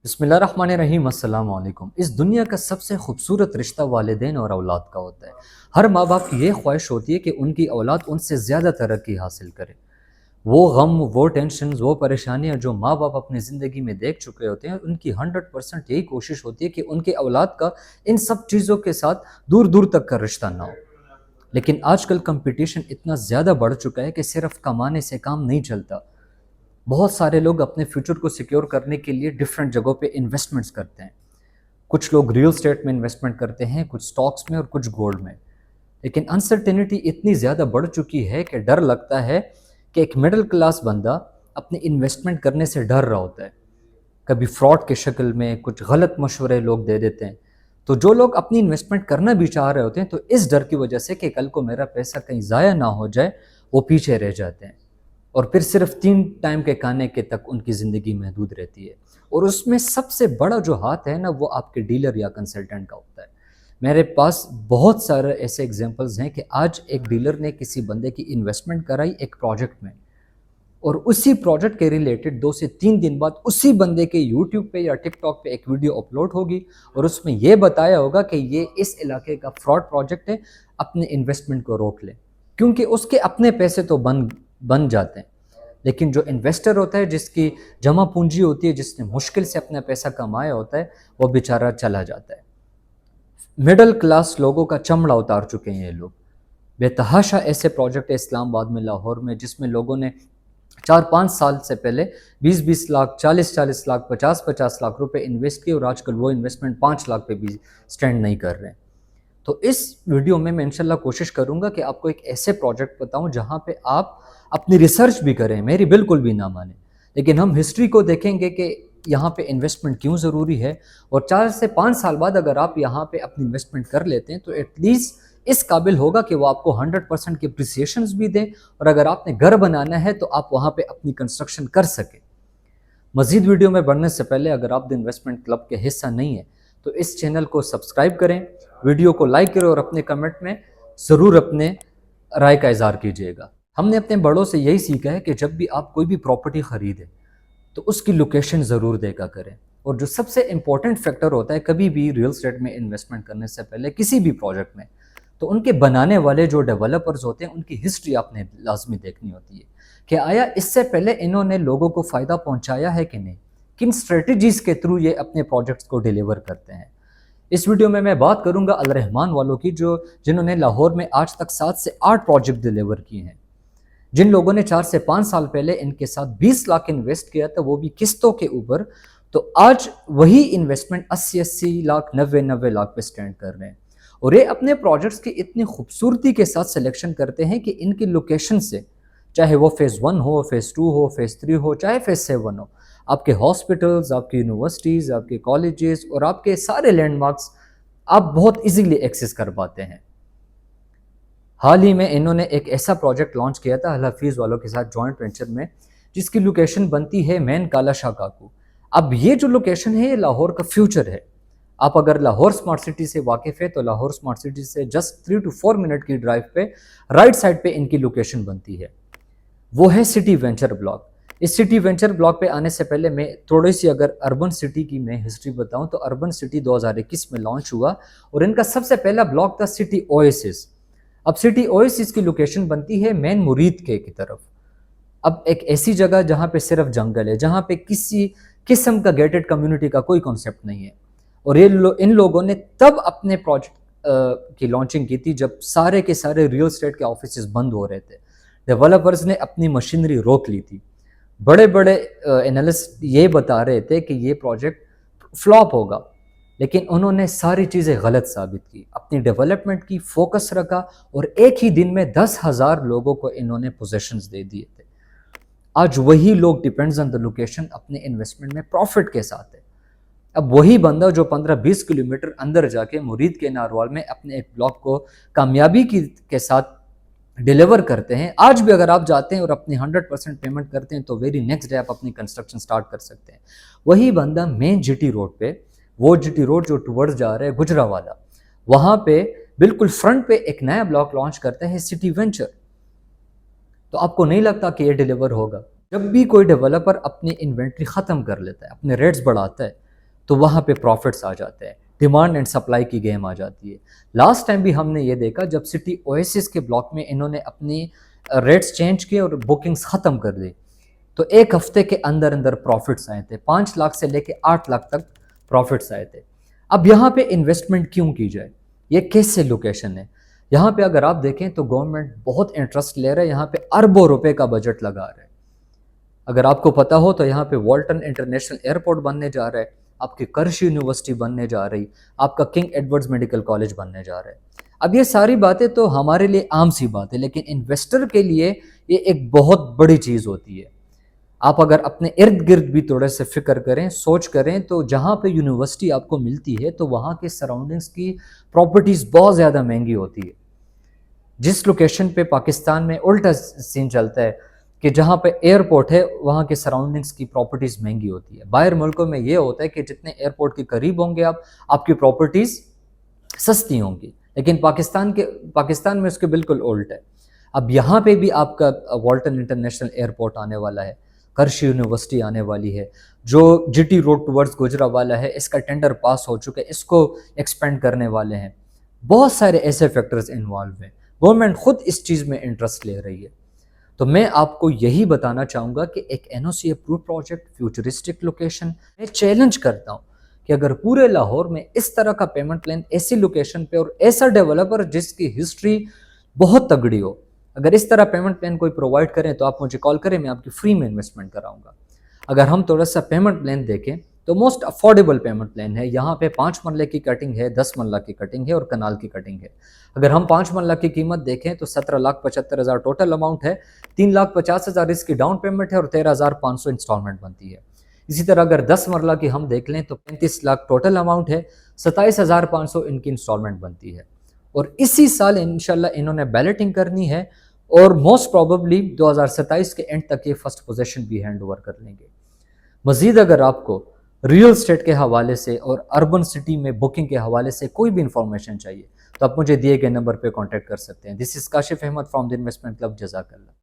بسم اللہ الرحمن الرحیم۔ السلام علیکم۔ اس دنیا کا سب سے خوبصورت رشتہ والدین اور اولاد کا ہوتا ہے۔ ہر ماں باپ کی یہ خواہش ہوتی ہے کہ ان کی اولاد ان سے زیادہ ترقی حاصل کرے۔ وہ غم، وہ ٹینشنز، وہ پریشانیاں جو ماں باپ اپنی زندگی میں دیکھ چکے ہوتے ہیں، ان کی 100% یہی کوشش ہوتی ہے کہ ان کے اولاد کا ان سب چیزوں کے ساتھ دور دور تک کا رشتہ نہ ہو۔ لیکن آج کل کمپٹیشن اتنا زیادہ بڑھ چکا ہے کہ صرف کمانے سے کام نہیں چلتا۔ بہت سارے لوگ اپنے فیوچر کو سیکیور کرنے کے لیے ڈیفرنٹ جگہوں پہ انویسٹمنٹس کرتے ہیں۔ کچھ لوگ ریل اسٹیٹ میں انویسٹمنٹ کرتے ہیں، کچھ سٹاکس میں اور کچھ گولڈ میں۔ لیکن انسرٹینٹی اتنی زیادہ بڑھ چکی ہے کہ ڈر لگتا ہے کہ ایک مڈل کلاس بندہ اپنی انویسٹمنٹ کرنے سے ڈر رہا ہوتا ہے۔ کبھی فراڈ کے شکل میں کچھ غلط مشورے لوگ دے دیتے ہیں۔ تو جو لوگ اپنی انویسٹمنٹ کرنا بھی چاہ رہے ہوتے ہیں تو اس ڈر کی وجہ سے کہ کل کو میرا پیسہ کہیں ضائع نہ ہو جائے، وہ پیچھے رہ جاتے ہیں، اور پھر صرف 3 ٹائم کے کھانے کے تک ان کی زندگی محدود رہتی ہے۔ اور اس میں سب سے بڑا جو ہاتھ ہے نا، وہ آپ کے ڈیلر یا کنسلٹنٹ کا ہوتا ہے۔ میرے پاس بہت سارے ایسے ایگزامپلز ہیں کہ آج ایک ڈیلر نے کسی بندے کی انویسٹمنٹ کرائی ایک پروجیکٹ میں، اور اسی پروجیکٹ کے ریلیٹڈ 2 سے 3 دن بعد اسی بندے کے یوٹیوب پہ یا ٹک ٹاک پہ ایک ویڈیو اپلوڈ ہوگی، اور اس میں یہ بتایا ہوگا کہ یہ اس علاقے کا فراڈ پروجیکٹ ہے، اپنے انویسٹمنٹ کو روک لیں، کیونکہ اس کے اپنے پیسے تو بن جاتے ہیں۔ لیکن جو انویسٹر ہوتا ہے، جس کی جمع پونجی ہوتی ہے، جس نے مشکل سے اپنا پیسہ کمایا ہوتا ہے، وہ بیچارہ چلا جاتا ہے۔ مڈل کلاس لوگوں کا چمڑا اتار چکے ہیں یہ لوگ۔ بے تحاشا ایسے پروجیکٹ ہے اسلام آباد میں، لاہور میں، جس میں لوگوں نے 4-5 سال سے پہلے 20-20 لاکھ، 40-40 لاکھ، 50-50 لاکھ روپے انویسٹ کیے، اور آج کل وہ انویسٹمنٹ 5 لاکھ پہ بھی سٹینڈ نہیں کر رہے ہیں۔ تو اس ویڈیو میں انشاءاللہ کوشش کروں گا کہ آپ کو ایک ایسے پروجیکٹ بتاؤں جہاں پہ آپ اپنی ریسرچ بھی کریں، میری بالکل بھی نہ مانیں، لیکن ہم ہسٹری کو دیکھیں گے کہ یہاں پہ انویسٹمنٹ کیوں ضروری ہے، اور 4 سے 5 سال بعد اگر آپ یہاں پہ اپنی انویسٹمنٹ کر لیتے ہیں تو ایٹ لیسٹ اس قابل ہوگا کہ وہ آپ کو 100% کی اپریسیشنز بھی دیں، اور اگر آپ نے گھر بنانا ہے تو آپ وہاں پہ اپنی کنسٹرکشن کر سکیں۔ مزید ویڈیو میں بڑھنے سے پہلے اگر آپ دی انویسٹمنٹ کلب کے حصہ نہیں ہیں تو اس چینل کو سبسکرائب کریں، ویڈیو کو لائک کریں، اور اپنے کمنٹ میں ضرور اپنے رائے کا اظہار کیجیے گا۔ ہم نے اپنے بڑوں سے یہی سیکھا ہے کہ جب بھی آپ کوئی بھی پراپرٹی خریدیں تو اس کی لوکیشن ضرور دیکھا کریں، اور جو سب سے امپورٹنٹ فیکٹر ہوتا ہے کبھی بھی ریل اسٹیٹ میں انویسٹمنٹ کرنے سے پہلے کسی بھی پروجیکٹ میں، تو ان کے بنانے والے جو ڈیولپرز ہوتے ہیں ان کی ہسٹری آپ نے لازمی دیکھنی ہوتی ہے کہ آیا اس سے پہلے انہوں نے لوگوں کو فائدہ پہنچایا ہے کہ نہیں، کن اسٹریٹجیز کے تھرو یہ اپنے پروجیکٹس کو ڈیلیور کرتے ہیں۔ اس ویڈیو میں بات کروں گا الرحمان والوں کی، جنہوں نے لاہور میں آج تک 7 سے 8 پروجیکٹ ڈیلیور کیے ہیں۔ جن لوگوں نے 4 سے 5 سال پہلے ان کے ساتھ 20 لاکھ انویسٹ کیا تھا، وہ بھی قسطوں کے اوپر، تو آج وہی انویسٹمنٹ 80 لاکھ، 90 لاکھ پہ سٹینڈ کر رہے ہیں۔ اور یہ اپنے پروجیکٹس کی اتنی خوبصورتی کے ساتھ سلیکشن کرتے ہیں کہ ان کی لوکیشن سے، چاہے وہ فیز 1 ہو، فیز 2 ہو، فیز 3 ہو، چاہے فیز 7 ہو، آپ کے ہاسپٹلز، آپ کی یونیورسٹیز، آپ کے کالجز اور آپ کے سارے لینڈ مارکس آپ بہت ایزیلی ایکسس کر پاتے ہیں۔ حال ہی میں انہوں نے ایک ایسا پروجیکٹ لانچ کیا تھا الحفیظ والوں کے ساتھ جوائنٹ وینچر میں، جس کی لوکیشن بنتی ہے مین کالا شاہ کاکو۔ اب یہ جو لوکیشن ہے یہ لاہور کا فیوچر ہے۔ آپ اگر لاہور سمارٹ سٹی سے واقف ہے تو لاہور سمارٹ سٹی سے جسٹ 3 to 4 منٹ کی ڈرائیو پہ رائٹ سائڈ پہ ان کی لوکیشن بنتی ہے، وہ ہے سٹی وینچر بلاک۔ اس سٹی وینچر بلاک پہ آنے سے پہلے میں تھوڑی سی اگر اربن سٹی کی میں ہسٹری بتاؤں تو اربن سٹی 2021 میں لانچ ہوا، اور ان کا سب سے پہلا بلاک تھا سٹی اویسس۔ اب سٹی اویسس کی لوکیشن بنتی ہے مین مرید کے کی طرف۔ اب ایک ایسی جگہ جہاں پہ صرف جنگل ہے، جہاں پہ کسی قسم کا گیٹڈ کمیونٹی کا کوئی کانسیپٹ نہیں ہے، اور ان لوگوں نے تب اپنے پروجیکٹ کی لانچنگ کی تھی جب سارے کے سارے ریل اسٹیٹ کے آفیسز بند ہو رہے تھے۔ ڈیولپرز نے اپنی مشینری روک لی تھی۔ بڑے بڑے انالسٹ یہ بتا رہے تھے کہ یہ پروجیکٹ فلاپ ہوگا، لیکن انہوں نے ساری چیزیں غلط ثابت کی، اپنی ڈیولپمنٹ کی فوکس رکھا، اور ایک ہی دن میں 10,000 لوگوں کو انہوں نے پوزیشنز دے دیے تھے۔ آج وہی لوگ ڈیپینڈز آن دا لوکیشن اپنے انویسٹمنٹ میں پروفٹ کے ساتھ ہے۔ اب وہی بندہ جو 15-20 کلومیٹر اندر جا کے مرید کے ناروال میں اپنے ایک بلاک کو کامیابی کے ساتھ ڈیلیور کرتے ہیں، آج بھی اگر آپ جاتے ہیں اور اپنی 100% پیمنٹ کرتے ہیں تو ویری نیکسٹ ڈے آپ اپنی کنسٹرکشن سٹارٹ کر سکتے ہیں۔ وہی بندہ مین جی ٹی روڈ پہ، وہ جی ٹی روڈ جو ٹورڈز جا رہا ہے گجرانوالہ، وہاں پہ بالکل فرنٹ پہ ایک نیا بلاک لانچ کرتا ہے سٹی وینچر۔ تو آپ کو نہیں لگتا کہ یہ ڈیلیور ہوگا؟ جب بھی کوئی ڈیولپر اپنی انوینٹری ختم کر لیتا ہے، اپنے ریٹس بڑھاتا ہے، تو وہاں پہ پروفٹس آ جاتے ہیں، ڈیمانڈ اینڈ سپلائی کی گیم آ جاتی ہے۔ لاسٹ ٹائم بھی ہم نے یہ دیکھا جب سٹی اویسس کے بلاک میں انہوں نے اپنی ریٹس چینج کیے اور بکنگز ختم کر دی، تو ایک ہفتے کے اندر اندر پروفٹس آئے تھے، 5 لاکھ سے لے کے 8 لاکھ تک پروفٹس آئے تھے۔ اب یہاں پہ انویسٹمنٹ کیوں کی جائے؟ یہ کیسے لوکیشن ہے؟ یہاں پہ اگر آپ دیکھیں تو گورنمنٹ بہت انٹرسٹ لے رہا ہے، یہاں پہ اربوں روپے کا بجٹ لگا رہا ہے۔ اگر آپ کو پتا ہو تو یہاں پہ والٹن انٹرنیشنل ایئرپورٹ بننے جا رہا ہے، آپ کی کرش یونیورسٹی بننے جا رہی، آپ کا کنگ ایڈورڈز میڈیکل کالج بننے جا رہا ہے۔ اب یہ ساری باتیں تو ہمارے لیے عام سی بات ہے، لیکن انویسٹر کے لیے یہ ایک بہت بڑی چیز ہوتی ہے۔ آپ اگر اپنے ارد گرد بھی تھوڑے سے فکر کریں، سوچ کریں، تو جہاں پہ یونیورسٹی آپ کو ملتی ہے تو وہاں کے سراؤنڈنگز کی پراپرٹیز بہت زیادہ مہنگی ہوتی ہے۔ جس لوکیشن پہ پاکستان میں الٹا سین چلتا ہے کہ جہاں پہ ایئرپورٹ ہے وہاں کے سراؤنڈنگز کی پراپرٹیز مہنگی ہوتی ہے۔ باہر ملکوں میں یہ ہوتا ہے کہ جتنے ایئرپورٹ کے قریب ہوں گے آپ کی پراپرٹیز سستی ہوں گی، لیکن پاکستان میں اس کے بالکل الٹ ہے۔ اب یہاں پہ بھی آپ کا والٹن انٹرنیشنل ایئرپورٹ آنے والا ہے، کرش یونیورسٹی آنے والی ہے، جو G T road towards Gujranwala ہے اس کا ٹینڈر پاس ہو چکا ہے، اس کو ایکسپینڈ کرنے والے ہیں۔ بہت سارے ایسے فیکٹرز انوالو ہیں، گورنمنٹ خود اس چیز میں انٹرسٹ لے رہی ہے۔ تو میں آپ کو یہی بتانا چاہوں گا کہ ایک این او سی اپروو پروجیکٹ فیوچرسٹک لوکیشن، میں چیلنج کرتا ہوں کہ اگر پورے لاہور میں اس طرح کا پیمنٹ پلان ایسی لوکیشن پہ اور ایسا ڈیولپر جس کی ہسٹری بہت تگڑی ہو، اگر اس طرح پیمنٹ پلان کوئی پرووائڈ کریں تو آپ مجھے کال کریں، میں آپ کی فری میں انویسٹمنٹ کراؤں گا۔ اگر ہم تھوڑا سا پیمنٹ پلان دیکھیں تو موسٹ افورڈیبل پیمنٹ پلان ہے، یہاں پہ 5 مرلے کی کٹنگ ہے، 10 مرلہ کی کٹنگ ہے اور کنال کی کٹنگ ہے۔ اگر ہم 5 مرلہ کی قیمت دیکھیں تو 17,75,000 ٹوٹل اماؤنٹ ہے، 3,50,000 اس کی ڈاؤن پیمنٹ ہے اور 13,500 انسٹالمنٹ بنتی ہے۔ اسی طرح اگر 10 مرلہ کی ہم دیکھ لیں تو 35 لاکھ ٹوٹل اماؤنٹ ہے، 27,500 ان کی انسٹالمنٹ بنتی ہے۔ اور اسی سال انشاءاللہ انہوں نے بیلٹنگ کرنی ہے اور موسٹ پروبیبلی 2027 کے اینڈ تک یہ فرسٹ پوزیشن بھی ہینڈ اوور کر لیں گے۔ مزید اگر آپ کو ریل اسٹیٹ کے حوالے سے اور اربن سٹی میں بکنگ کے حوالے سے کوئی بھی انفارمیشن چاہیے تو آپ مجھے دیے گئے نمبر پہ کانٹیکٹ کر سکتے ہیں۔ This is Kashif Ahmed from the investment club, جزاک اللہ۔